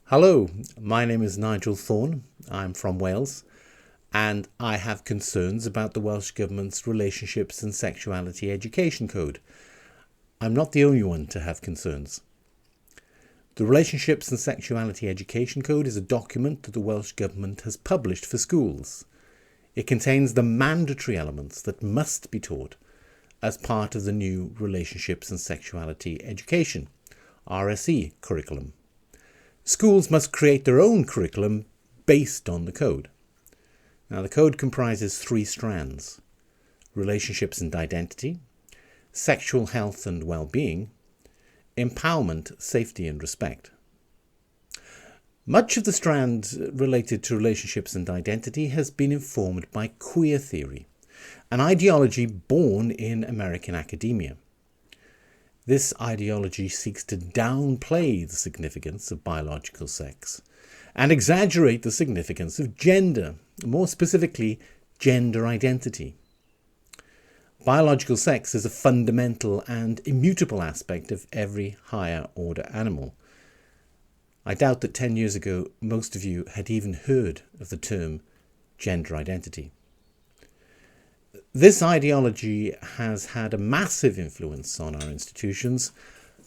Hello, my name is Nigel Thorne. I'm from Wales and I have concerns about the Welsh Government's Relationships and Sexuality Education Code. I'm not the only one to have concerns. The Relationships and Sexuality Education Code is a document that the Welsh Government has published for schools. It contains the mandatory elements that must be taught as part of the new Relationships and Sexuality Education RSE curriculum. Schools must create their own curriculum based on the code. Now, the code comprises three strands: relationships and identity, sexual health and well-being, empowerment, safety and respect. Much of the strand related to relationships and identity has been informed by queer theory, an ideology born in American academia. This ideology seeks to downplay the significance of biological sex and exaggerate the significance of gender, more specifically, gender identity. Biological sex is a fundamental and immutable aspect of every higher order animal. I doubt that 10 years ago most of you had even heard of the term gender identity. This ideology has had a massive influence on our institutions,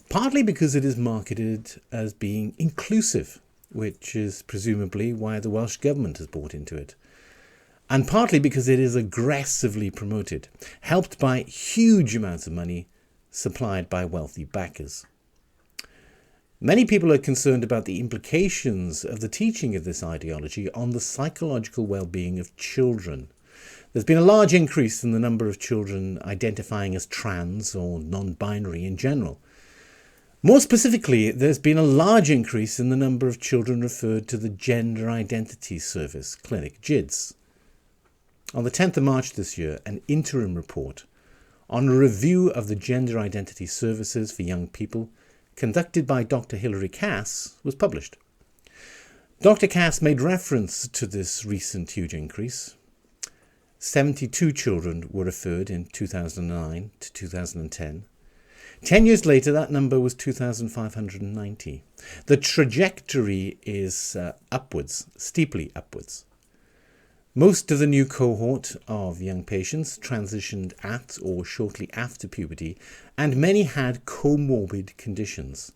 partly because it is marketed as being inclusive, which is presumably why the Welsh Government has bought into it, and partly because it is aggressively promoted, helped by huge amounts of money supplied by wealthy backers. Many people are concerned about the implications of the teaching of this ideology on the psychological well-being of children. There's been a large increase in the number of children identifying as trans or non-binary in general. More specifically, there's been a large increase in the number of children referred to the Gender Identity Service Clinic, GIDS. On the 10th of March this year, an interim report on a review of the gender identity services for young people conducted by Dr. Hilary Cass was published. Dr. Cass made reference to this recent huge increase. 72 children were referred in 2009 to 2010. 10 years later, that number was 2,590. The trajectory is upwards, steeply upwards. Most of the new cohort of young patients transitioned at or shortly after puberty, and many had comorbid conditions.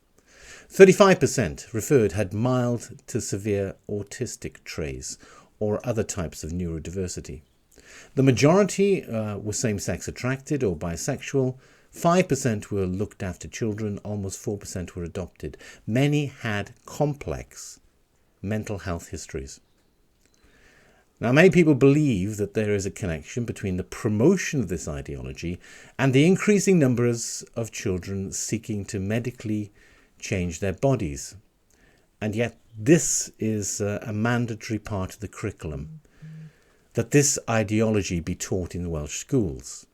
35% referred had mild to severe autistic traits or other types of neurodiversity. The majority were same-sex attracted or bisexual. 5% were looked after children. Almost 4% were adopted. Many had complex mental health histories. Now, many people believe that there is a connection between the promotion of this ideology and the increasing numbers of children seeking to medically change their bodies. And yet this is a mandatory part of the curriculum, that this ideology be taught in Welsh schools.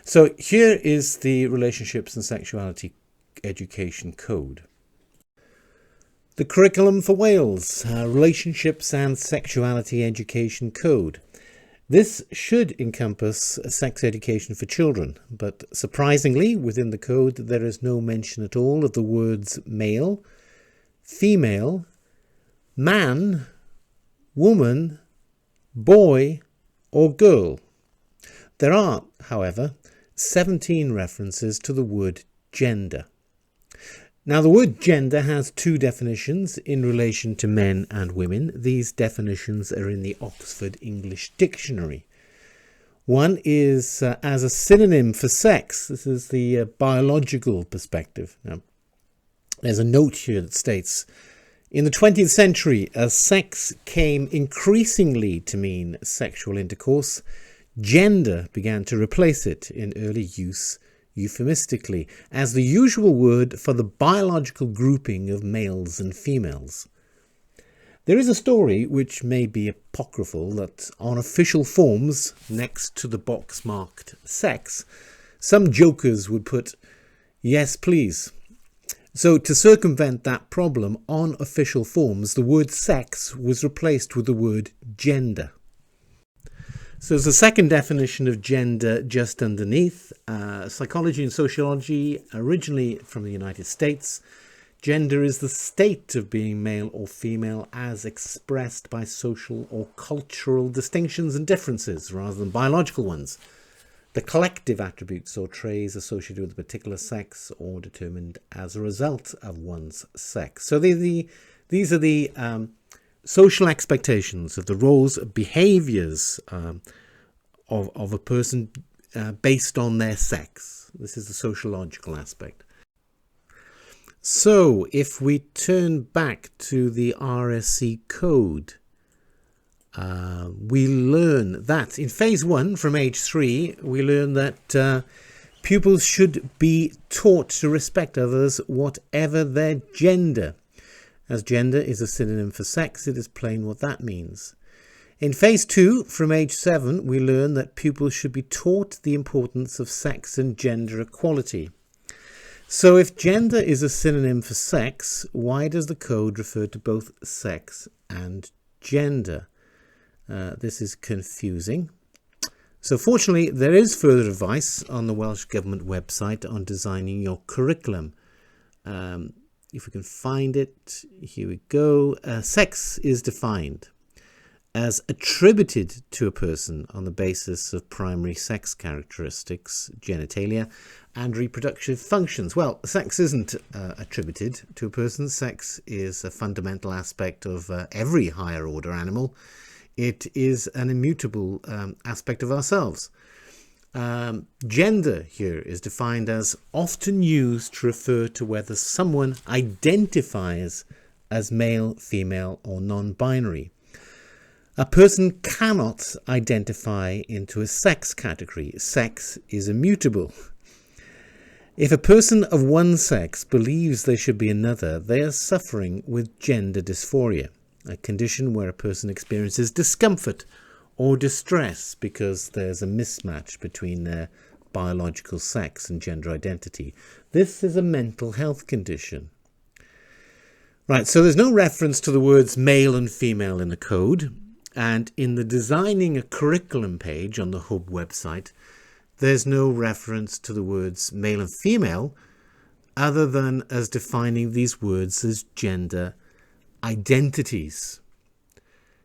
So here is the Relationships and Sexuality Education Code. The Curriculum for Wales, Relationships and Sexuality Education Code. This should encompass sex education for children, but surprisingly, within the code there is no mention at all of the words male, female, man, woman, boy or girl. There are, however, 17 references to the word gender. Now, the word gender has two definitions in relation to men and women. These definitions are in the Oxford English Dictionary. One is as a synonym for sex. This is the biological perspective. Now, there's a note here that states, in the 20th century, as sex came increasingly to mean sexual intercourse, gender began to replace it in early use euphemistically as the usual word for the biological grouping of males and females. There is a story, which may be apocryphal, that on official forms next to the box marked sex, some jokers would put "yes please." So to circumvent that problem, on official forms, the word sex was replaced with the word gender. So there's a second definition of gender just underneath. Psychology and sociology, originally from the United States, Gender is the state of being male or female as expressed by social or cultural distinctions and differences rather than biological ones. The collective attributes or traits associated with a particular sex or determined as a result of one's sex. So these are the social expectations of the roles, behaviours of a person based on their sex. This is the sociological aspect. So if we turn back to the RSE Code, we learn that in phase 1 from age 3, we learn that pupils should be taught to respect others whatever their gender. As gender is a synonym for sex, it is plain what that means. In phase 2 from age 7, we learn that pupils should be taught the importance of sex and gender equality. So if gender is a synonym for sex, why does the code refer to both sex and gender? This is confusing. So fortunately, there is further advice on the Welsh Government website on designing your curriculum. If we can find it, here we go. Sex is defined as attributed to a person on the basis of primary sex characteristics, genitalia, and reproductive functions. Well, sex isn't attributed to a person. Sex is a fundamental aspect of every higher order animal. It is an immutable aspect of ourselves. Gender here is defined as often used to refer to whether someone identifies as male, female, or non-binary. A person cannot identify into a sex category. Sex is immutable. If a person of one sex believes they should be another, they are suffering with gender dysphoria, a condition where a person experiences discomfort or distress because there's a mismatch between their biological sex and gender identity. This is a mental health condition. Right, so there's no reference to the words male and female in the code. And in the Designing a Curriculum page on the Hub website, there's no reference to the words male and female other than as defining these words as gender identities.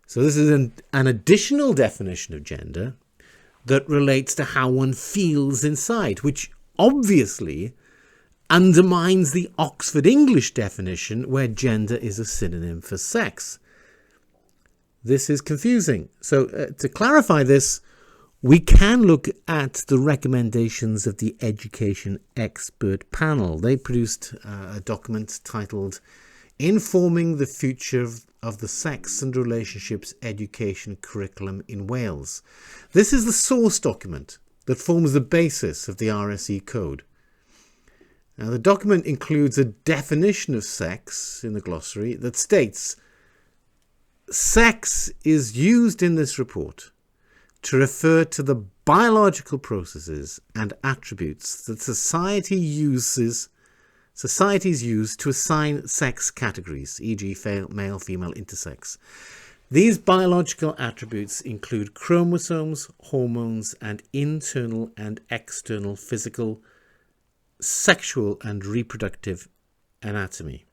So this is an additional definition of gender that relates to how one feels inside, which obviously undermines the Oxford English definition where gender is a synonym for sex. This is confusing. So to clarify this, we can look at the recommendations of the Education Expert Panel. They produced a document titled Informing the Future of the Sex and Relationships Education Curriculum in Wales. This is the source document that forms the basis of the RSE Code. Now, the document includes a definition of sex in the glossary that states, sex is used in this report to refer to the biological processes and attributes that societies use to assign sex categories, e.g. male, female, intersex. These biological attributes include chromosomes, hormones, and internal and external physical, sexual, and reproductive anatomy.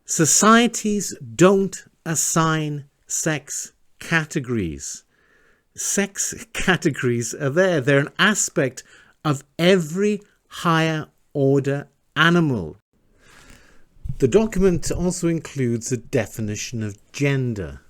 Societies don't assign sex categories. Sex categories are there. They're an aspect of every higher order animal. The document also includes a definition of gender.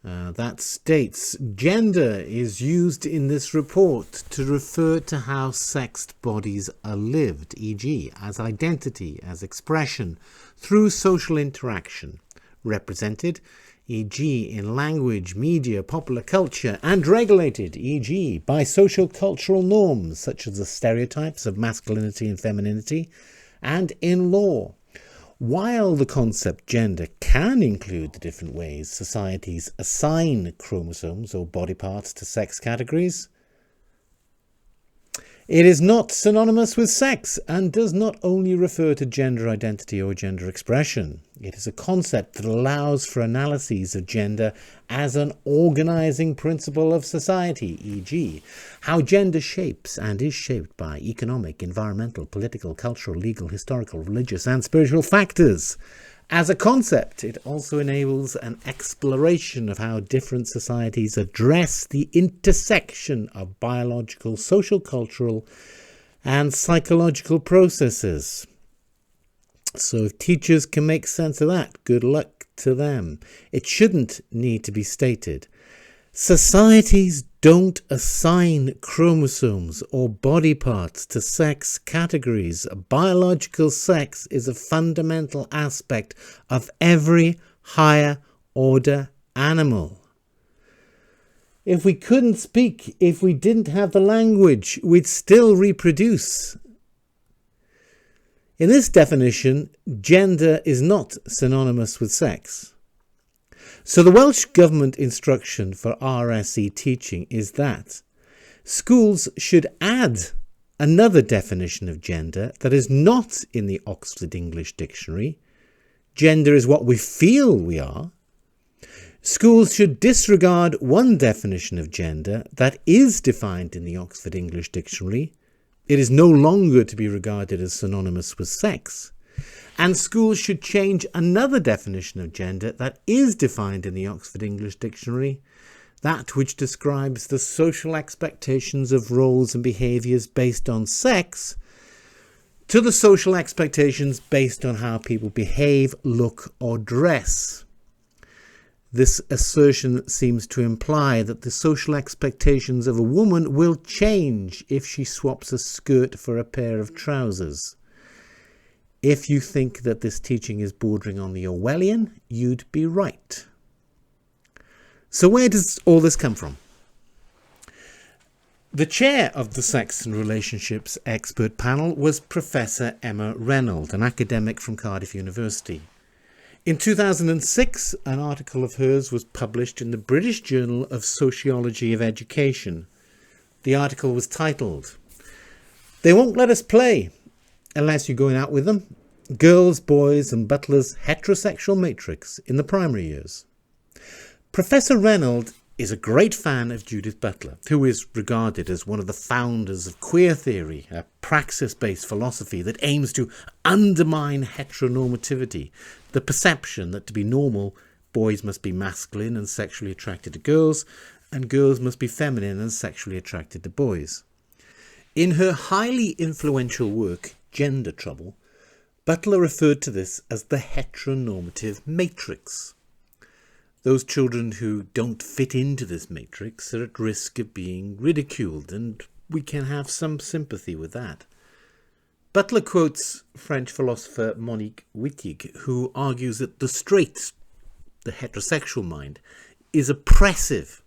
That states, gender is used in this report to refer to how sexed bodies are lived, e.g. as identity, as expression, through social interaction, represented, e.g. in language, media, popular culture, and regulated, e.g. by social cultural norms such as the stereotypes of masculinity and femininity, and in law. While the concept gender can include the different ways societies assign chromosomes or body parts to sex categories, It is not synonymous with sex and does not only refer to gender identity or gender expression. It is a concept that allows for analyses of gender as an organising principle of society, e.g., how gender shapes and is shaped by economic, environmental, political, cultural, legal, historical, religious and spiritual factors. As a concept, it also enables an exploration of how different societies address the intersection of biological, social, cultural, and psychological processes. So if teachers can make sense of that, good luck to them. It shouldn't need to be stated. Societies don't assign chromosomes or body parts to sex categories. Biological sex is a fundamental aspect of every higher order animal. If we couldn't speak, if we didn't have the language, we'd still reproduce. In this definition, gender is not synonymous with sex. So the Welsh Government instruction for RSE teaching is that schools should add another definition of gender that is not in the Oxford English Dictionary. Gender is what we feel we are. Schools should disregard one definition of gender that is defined in the Oxford English Dictionary. It is no longer to be regarded as synonymous with sex. And schools should change another definition of gender that is defined in the Oxford English Dictionary, that which describes the social expectations of roles and behaviours based on sex, to the social expectations based on how people behave, look or dress. This assertion seems to imply that the social expectations of a woman will change if she swaps a skirt for a pair of trousers. If you think that this teaching is bordering on the Orwellian, you'd be right. So where does all this come from? The chair of the Sex and Relationships expert panel was Professor Emma Renold, an academic from Cardiff University. In 2006, an article of hers was published in the British Journal of Sociology of Education. The article was titled, "They Won't Let Us Play Unless You're Going Out With Them, Girls, Boys and Butler's Heterosexual Matrix in the Primary Years." Professor Renold is a great fan of Judith Butler, who is regarded as one of the founders of queer theory, a praxis-based philosophy that aims to undermine heteronormativity, the perception that to be normal, boys must be masculine and sexually attracted to girls, and girls must be feminine and sexually attracted to boys. In her highly influential work, Gender Trouble, Butler referred to this as the heteronormative matrix. Those children who don't fit into this matrix are at risk of being ridiculed, and we can have some sympathy with that. Butler quotes French philosopher Monique Wittig, who argues that the straight, the heterosexual mind, is oppressive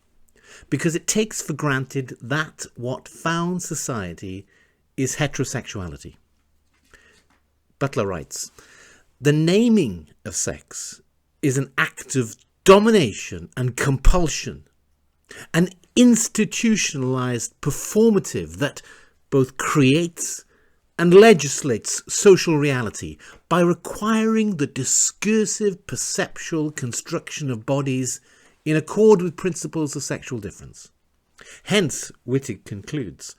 because it takes for granted that what found society is heterosexuality. Butler writes, "The naming of sex is an act of domination and compulsion, an institutionalized performative that both creates and legislates social reality by requiring the discursive perceptual construction of bodies in accord with principles of sexual difference. Hence," Wittig concludes,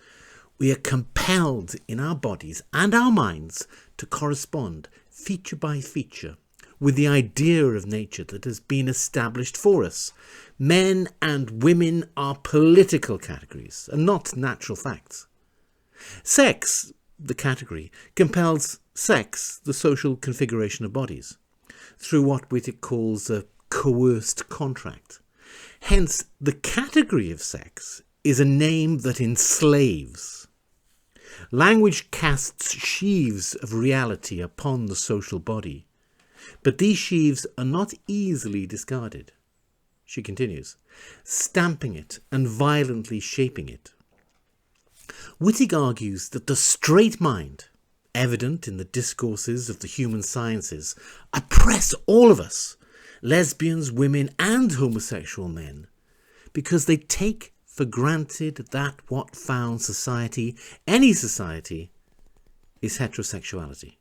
"we are compelled in our bodies and our minds to correspond feature by feature with the idea of nature that has been established for us. Men and women are political categories and not natural facts. Sex, the category, compels sex, the social configuration of bodies, through what Wittig calls a coerced contract. Hence, the category of sex is a name that enslaves. Language casts sheaves of reality upon the social body, but these sheaves are not easily discarded." She continues, "stamping it and violently shaping it." Wittig argues that the straight mind, evident in the discourses of the human sciences, oppress all of us, lesbians, women and homosexual men, because they take for granted that what founds society, any society, is heterosexuality.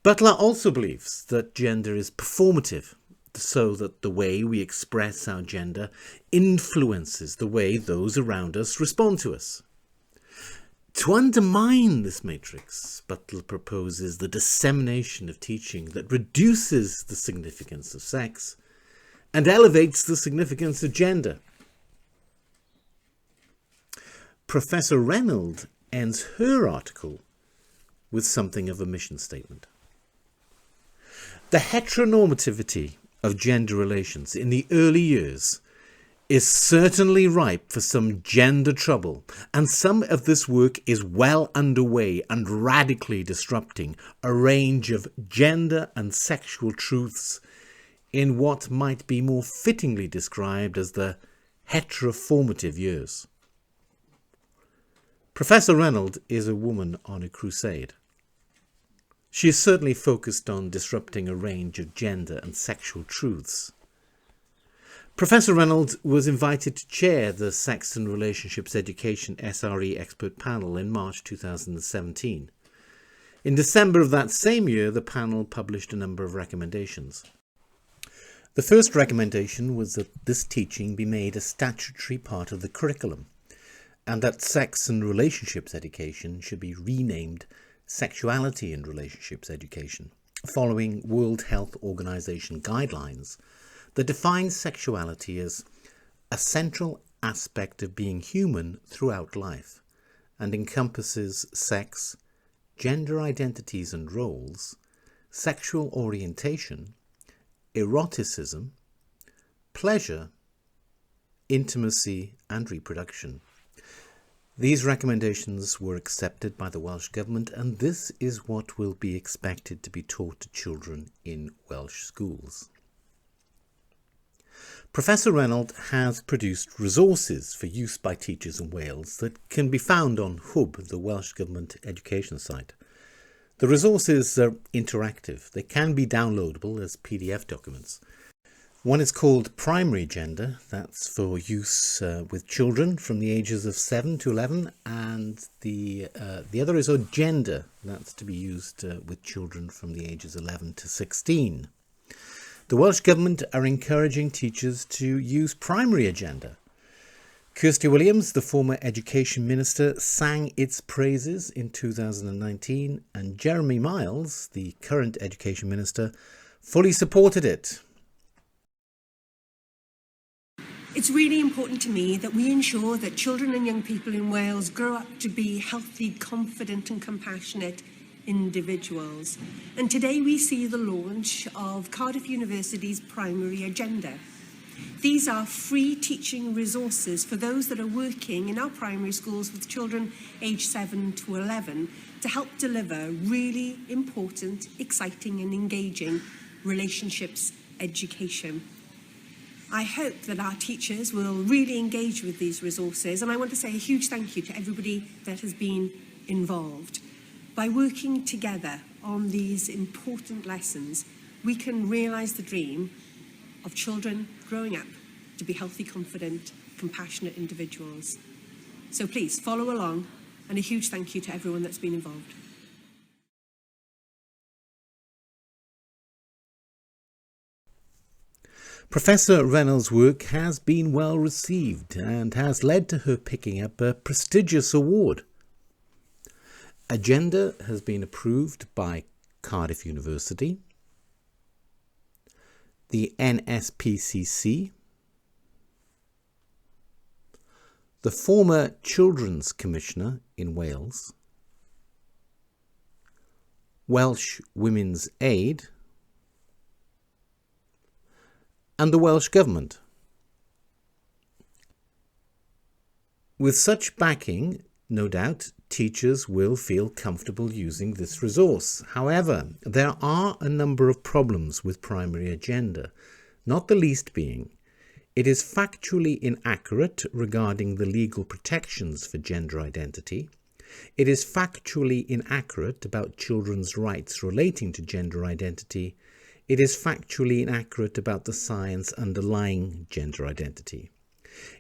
Butler also believes that gender is performative, so that the way we express our gender influences the way those around us respond to us. To undermine this matrix, Butler proposes the dissemination of teaching that reduces the significance of sex and elevates the significance of gender. Professor Renold ends her article with something of a mission statement. The heteronormativity of gender relations in the early years is certainly ripe for some gender trouble, and some of this work is well underway and radically disrupting a range of gender and sexual truths in what might be more fittingly described as the heteroformative years. Professor Renold is a woman on a crusade. She is certainly focused on disrupting a range of gender and sexual truths. Professor Renold was invited to chair the Sex and Relationships Education SRE Expert Panel in March 2017. In December of that same year, the panel published a number of recommendations. The first recommendation was that this teaching be made a statutory part of the curriculum, and that sex and relationships education should be renamed Sexuality and Relationships Education, following World Health Organization guidelines that defines sexuality as a central aspect of being human throughout life and encompasses sex, gender identities and roles, sexual orientation, eroticism, pleasure, intimacy and reproduction. These recommendations were accepted by the Welsh Government, and this is what will be expected to be taught to children in Welsh schools. Professor Renold has produced resources for use by teachers in Wales that can be found on Hub, the Welsh Government education site. The resources are interactive. They can be downloadable as PDF documents. One is called Primary Gender, that's for use with children from the ages of 7 to 11, and the other is Gender, that's to be used with children from the ages 11 to 16. The Welsh Government are encouraging teachers to use primary agenda. Kirsty Williams, the former Education Minister, sang its praises in 2019, and Jeremy Miles, the current Education Minister, fully supported it. It's really important to me that we ensure that children and young people in Wales grow up to be healthy, confident and compassionate individuals. And today we see the launch of Cardiff University's Primary Agenda. These are free teaching resources for those that are working in our primary schools with children aged 7 to 11 to help deliver really important, exciting and engaging relationships education. I hope that our teachers will really engage with these resources, and I want to say a huge thank you to everybody that has been involved. By working together on these important lessons, we can realise the dream of children growing up to be healthy, confident, compassionate individuals. So please follow along, and a huge thank you to everyone that's been involved. Professor Renold's work has been well received and has led to her picking up a prestigious award. Agenda has been approved by Cardiff University, the NSPCC, the former Children's Commissioner in Wales, Welsh Women's Aid, and the Welsh Government. With such backing, no doubt, teachers will feel comfortable using this resource. However, there are a number of problems with Primary Agenda, not the least being, it is factually inaccurate regarding the legal protections for gender identity. It is factually inaccurate about children's rights relating to gender identity. It is factually inaccurate about the science underlying gender identity.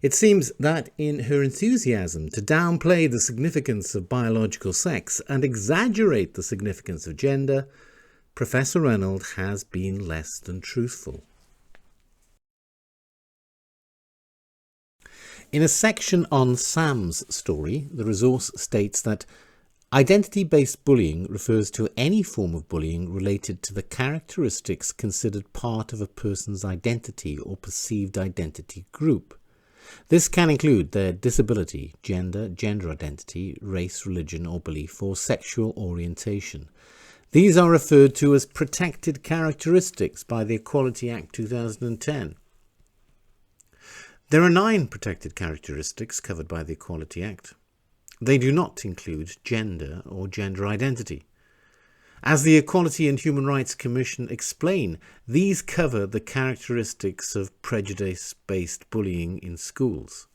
It seems that in her enthusiasm to downplay the significance of biological sex and exaggerate the significance of gender, Professor Renold has been less than truthful. In a section on Sam's story, the resource states that identity-based bullying refers to any form of bullying related to the characteristics considered part of a person's identity or perceived identity group. This can include their disability, gender, gender identity, race, religion or belief, or sexual orientation. These are referred to as protected characteristics by the Equality Act 2010. There are 9 protected characteristics covered by the Equality Act. They do not include gender or gender identity. As the Equality and Human Rights Commission explain, these cover the characteristics of prejudice-based bullying in schools.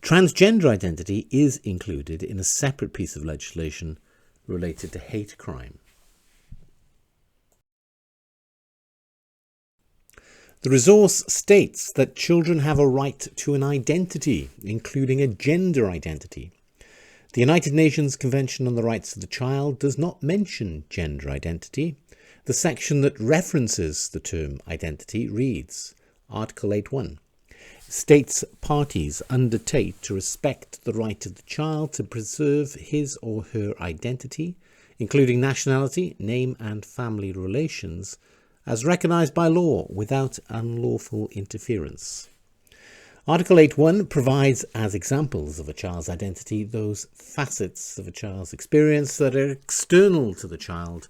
Transgender identity is included in a separate piece of legislation related to hate crime. The resource states that children have a right to an identity, including a gender identity. The United Nations Convention on the Rights of the Child does not mention gender identity. The section that references the term identity reads, Article 8.1, states parties undertake to respect the right of the child to preserve his or her identity, including nationality, name and family relations, as recognised by law without unlawful interference. Article 8.1 provides as examples of a child's identity those facets of a child's experience that are external to the child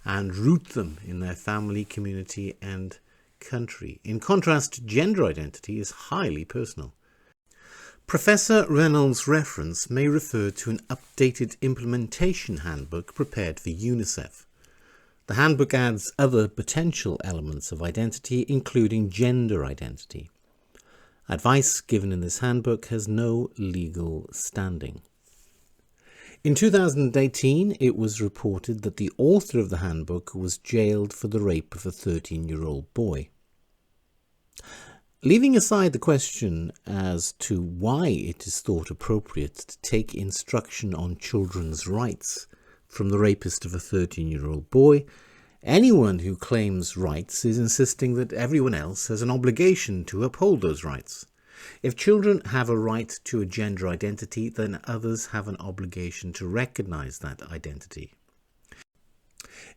and root them in their family, community and country. In contrast, gender identity is highly personal. Professor Renold's reference may refer to an updated implementation handbook prepared for UNICEF. The handbook adds other potential elements of identity, including gender identity. Advice given in this handbook has no legal standing. In 2018, it was reported that the author of the handbook was jailed for the rape of a 13-year-old boy. Leaving aside the question as to why it is thought appropriate to take instruction on children's rights from the rapist of a 13-year-old boy, anyone who claims rights is insisting that everyone else has an obligation to uphold those rights. If children have a right to a gender identity, then others have an obligation to recognise that identity.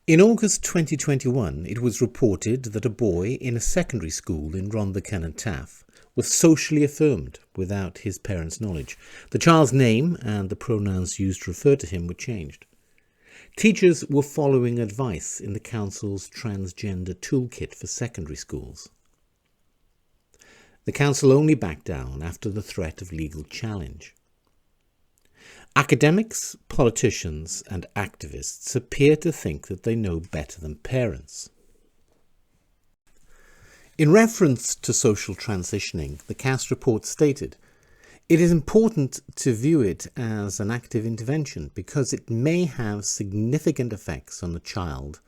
In August 2021, it was reported that a boy in a secondary school in Rhondda Cynon Taf was socially affirmed without his parents' knowledge. The child's name and the pronouns used to refer to him were changed. Teachers were following advice in the Council's Transgender Toolkit for secondary schools. The Council only backed down after the threat of legal challenge. Academics, politicians and activists appear to think that they know better than parents. In reference to social transitioning, the CAST report stated, "It is important to view it as an active intervention because it may have significant effects on the child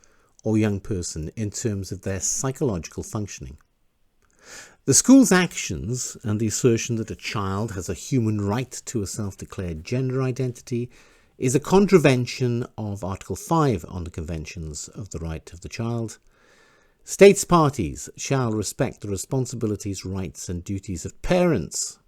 or young person in terms of their psychological functioning. The school's actions and the assertion that a child has a human right to a self-declared gender identity is a contravention of Article 5 on the Conventions of the Right of the Child. States parties shall respect the responsibilities, rights and duties of parents,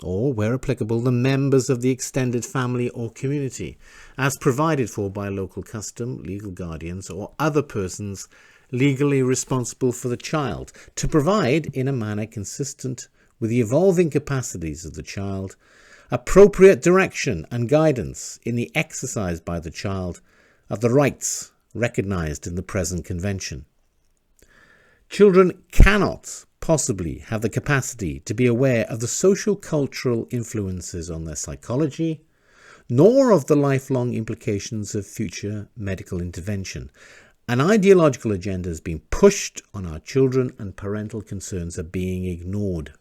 or, where applicable, the members of the extended family or community, as provided for by local custom, legal guardians, or other persons legally responsible for the child, to provide, in a manner consistent with the evolving capacities of the child, appropriate direction and guidance in the exercise by the child of the rights recognised in the present convention. Children cannot possibly have the capacity to be aware of the social-cultural influences on their psychology, nor of the lifelong implications of future medical intervention. An ideological agenda is being pushed on our children and parental concerns are being ignored."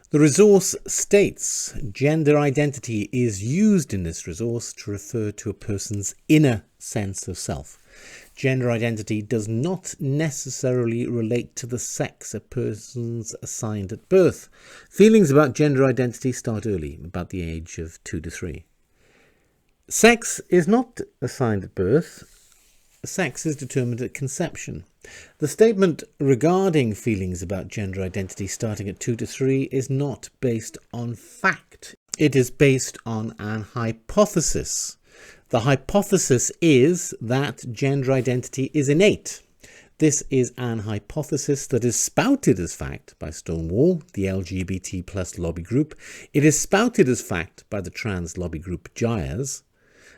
The resource states gender identity is used in this resource to refer to a person's inner sense of self. gender identity does not necessarily relate to the sex a person's assigned at birth. Feelings about gender identity start early, about the age of 2 to 3. Sex is not assigned at birth. Sex is determined at conception. The statement regarding feelings about gender identity starting at 2 to 3 is not based on fact. It is based on an hypothesis. The hypothesis is that gender identity is innate. This is an hypothesis that is spouted as fact by Stonewall, the LGBT plus lobby group. It is spouted as fact by the trans lobby group GIDS.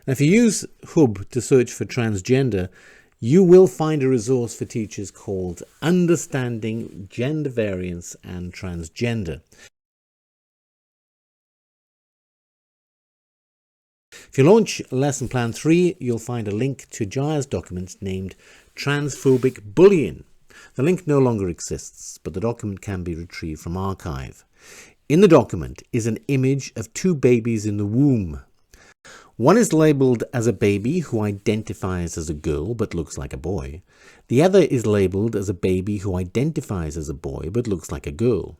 And if you use Hub to search for transgender, you will find a resource for teachers called Understanding Gender Variance and Transgender. If you launch Lesson Plan 3, you'll find a link to GIDS document named Transphobic Bullying. The link no longer exists, but the document can be retrieved from archive. In the document is an image of 2 babies in the womb. One is labelled as a baby who identifies as a girl but looks like a boy. The other is labelled as a baby who identifies as a boy but looks like a girl.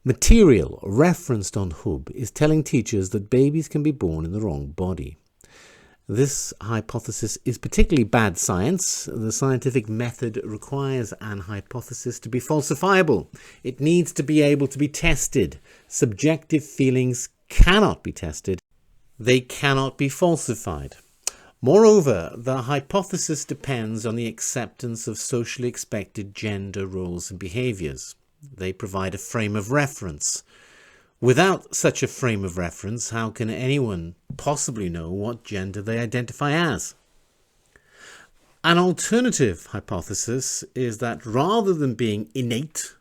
Material referenced on Hub is telling teachers that babies can be born in the wrong body. This hypothesis is particularly bad science. The scientific method requires an hypothesis to be falsifiable. It needs to be able to be tested. Subjective feelings cannot be tested. They cannot be falsified. Moreover, the hypothesis depends on the acceptance of socially expected gender roles and behaviours. They provide a frame of reference. Without such a frame of reference, how can anyone possibly know what gender they identify as? An alternative hypothesis is that rather than being innate,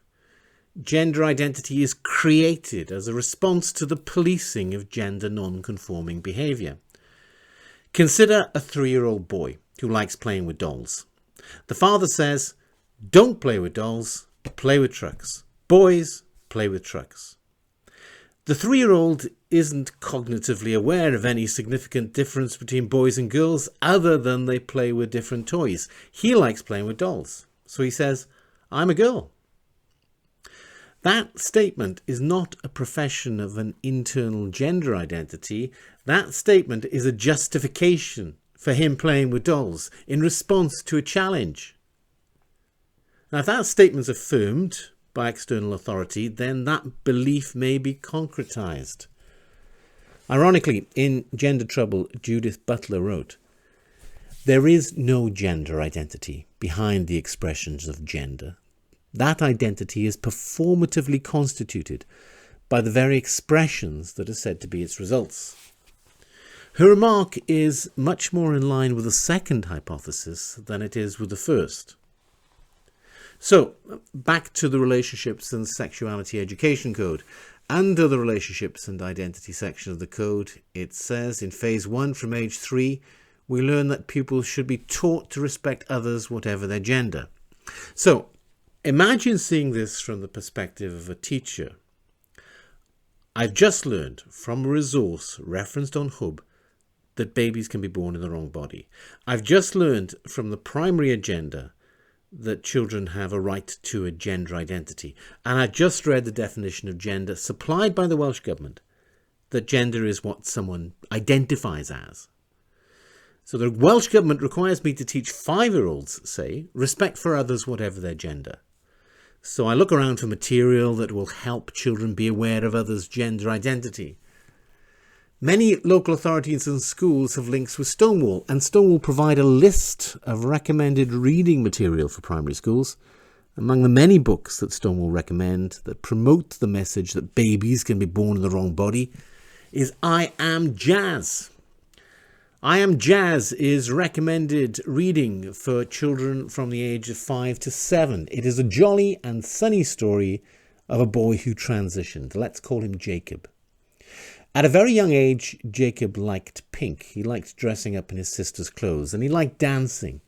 gender identity is created as a response to the policing of gender non-conforming behaviour. Consider a 3-year-old boy who likes playing with dolls. The father says, "Don't play with dolls, play with trucks. Boys, play with trucks." The 3-year-old isn't cognitively aware of any significant difference between boys and girls other than they play with different toys. He likes playing with dolls, so he says, "I'm a girl." That statement is not a profession of an internal gender identity. That statement is a justification for him playing with dolls in response to a challenge. Now, if that statement is affirmed by external authority, then that belief may be concretized. Ironically, in Gender Trouble, Judith Butler wrote, "There is no gender identity behind the expressions of gender. That identity is performatively constituted by the very expressions that are said to be its results." Her remark is much more in line with the second hypothesis than it is with the first. So, back to the Relationships and Sexuality Education Code. Under the Relationships and Identity section of the Code, it says in Phase 1 from age 3, we learn that pupils should be taught to respect others, whatever their gender. So, imagine seeing this from the perspective of a teacher. I've just learned from a resource referenced on Hub that babies can be born in the wrong body. I've just learned from the primary agenda that children have a right to a gender identity. And I just read the definition of gender supplied by the Welsh Government, that gender is what someone identifies as. So the Welsh Government requires me to teach 5-year-olds, say, respect for others, whatever their gender. So I look around for material that will help children be aware of others' gender identity. Many local authorities and schools have links with Stonewall, and Stonewall provide a list of recommended reading material for primary schools. Among the many books that Stonewall recommend that promote the message that babies can be born in the wrong body is I Am Jazz. I Am Jazz is recommended reading for children from the age of 5 to 7. It is a jolly and sunny story of a boy who transitioned. Let's call him Jacob. At a very young age, Jacob liked pink. He liked dressing up in his sister's clothes, and he liked dancing.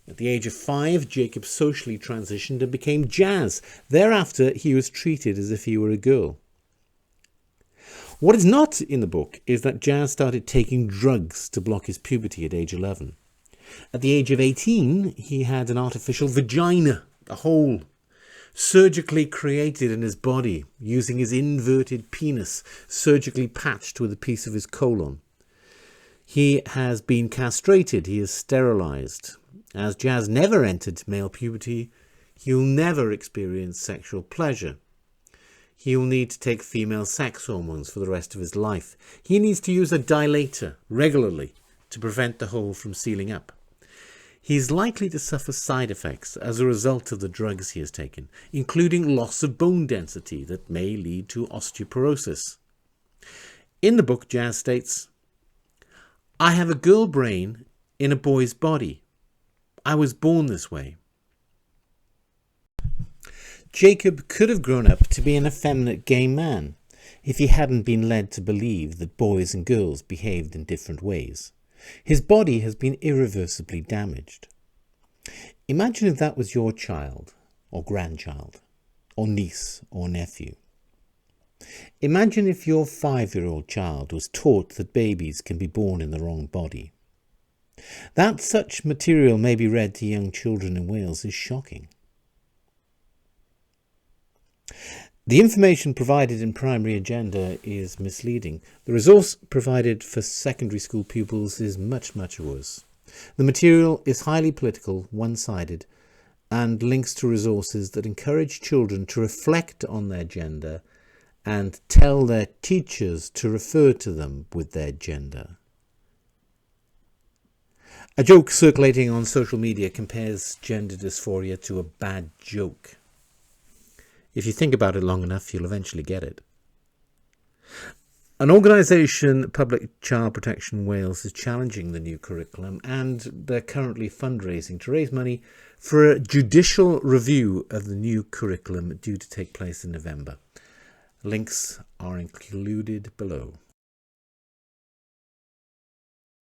At the age of 5, Jacob socially transitioned and became Jazz. Thereafter, he was treated as if he were a girl. What is not in the book is that Jazz started taking drugs to block his puberty at age 11. At the age of 18, he had an artificial vagina, a hole, surgically created in his body using his inverted penis, surgically patched with a piece of his colon. He has been castrated, he is sterilised. As Jazz never entered male puberty, he'll never experience sexual pleasure. He'll need to take female sex hormones for the rest of his life. He needs to use a dilator regularly to prevent the hole from sealing up. He's likely to suffer side effects as a result of the drugs he has taken, including loss of bone density that may lead to osteoporosis. In the book, Jazz states, "I have a girl brain in a boy's body. I was born this way." Jacob could have grown up to be an effeminate gay man if he hadn't been led to believe that boys and girls behaved in different ways. His body has been irreversibly damaged. Imagine if that was your child, or grandchild, or niece, or nephew. Imagine if your 5-year-old child was taught that babies can be born in the wrong body. That such material may be read to young children in Wales is shocking. The information provided in Primary Agenda is misleading. The resource provided for secondary school pupils is much, much worse. The material is highly political, one-sided, and links to resources that encourage children to reflect on their gender and tell their teachers to refer to them with their gender. A joke circulating on social media compares gender dysphoria to a bad joke. If you think about it long enough, you'll eventually get it. An organisation, Public Child Protection Wales, is challenging the new curriculum, and they're currently fundraising to raise money for a judicial review of the new curriculum due to take place in November. Links are included below.